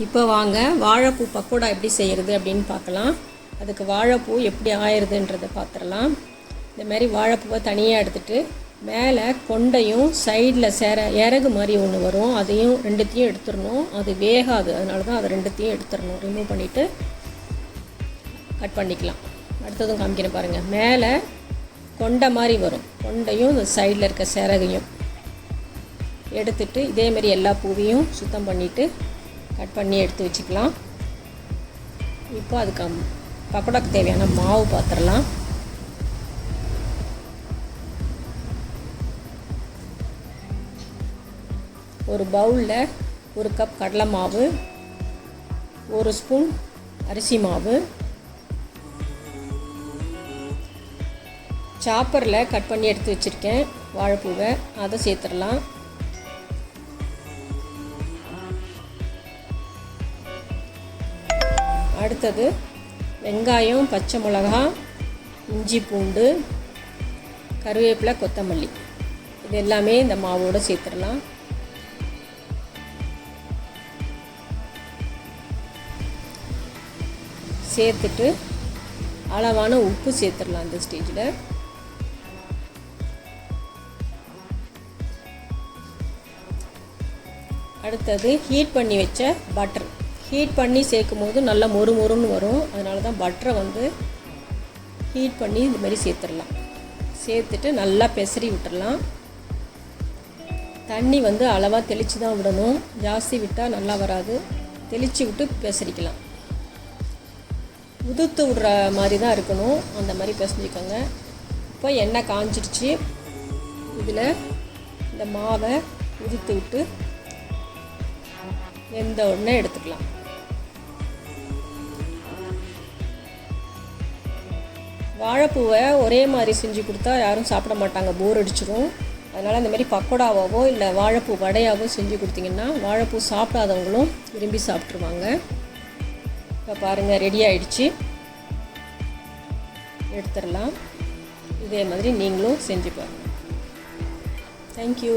இப்போ வாங்க வாழைப்பூ பக்கோடா எப்படி செய்கிறது அப்படின்னு பார்க்கலாம். அதுக்கு வாழைப்பூ எப்படி ஆயிடுதுன்றதை பார்த்துடலாம். இந்தமாரி வாழைப்பூவை தனியாக எடுத்துகிட்டு மேலே கொண்டையும் சைடில் இறகு மாதிரி ஒன்று வரும், அதையும் ரெண்டுத்தையும் எடுத்துடணும். அது வேகாது, அதனால தான் அதை ரெண்டுத்தையும் எடுத்துடணும். ரிமூவ் பண்ணிவிட்டு கட் பண்ணிக்கலாம். அடுத்ததும் காமிக்கிறேன் பாருங்கள். மேலே கொண்டை மாதிரி வரும், கொண்டையும் இந்த சைடில் இருக்க சிறகையும் எடுத்துட்டு இதேமாரி எல்லா பூவையும் சுத்தம் பண்ணிவிட்டு கட் பண்ணி எடுத்து வச்சுக்கலாம். இப்போ அதுக்கு பக்கோடாக்கு தேவையான மாவு பார்த்துடலாம். ஒரு பவுலில் 1 கப் கடலை மாவு, 1 ஸ்பூன் அரிசி மாவு, சாப்பரில் கட் பண்ணி எடுத்து வச்சுருக்கேன் வாழைப்பூவை, அதை சேர்த்துடலாம். அடுத்தது வெங்காயம், பச்சை மிளகாய், இஞ்சி பூண்டு, கருவேப்பிலை, கொத்தமல்லி, இது எல்லாமே இந்த மாவோடு சேர்த்துடலாம். சேர்த்துட்டு அளவான உப்பு சேர்த்துடலாம் இந்த ஸ்டேஜில். அடுத்தது ஹீட் பண்ணி வச்ச பட்டர். ஹீட் பண்ணி சேர்க்கும் போது நல்லா மொறு மொறுன்னு வரும், அதனால தான் பட்டரை ஹீட் பண்ணி இது மாதிரி சேர்த்துடலாம். சேர்த்துட்டு நல்லா பெசரி விட்டுடலாம். தண்ணி அளவாக தெளித்து தான் விடணும், ஜாஸ்தி விட்டால் நல்லா வராது. தெளித்து விட்டு பெசரிக்கலாம். உதுத்து விடுற மாதிரி தான் இருக்கணும், அந்த மாதிரி பெசரிக்கோங்க. இப்போ எண்ணெய் காஞ்சிடுச்சு. இதில் இந்த மாவை உதுத்து விட்டு வெந்த உடனே எடுத்துக்கலாம். வாழைப்பூவை ஒரே மாதிரி செஞ்சு கொடுத்தா யாரும் சாப்பிட மாட்டாங்க, போர் அடிச்சிடும். அதனால் இந்த மாதிரி பக்கோடாவாவோ இல்லை வாழைப்பூ வடையாவோ செஞ்சு கொடுத்தீங்கன்னா வாழைப்பூ சாப்பிடாதவங்களும் விரும்பி சாப்பிட்ருவாங்க. இப்போ பாருங்கள், ரெடி ஆகிடுச்சு. எடுத்துடலாம். இதே மாதிரி நீங்களும் செஞ்சு பாருங்கள். தேங்க்யூ.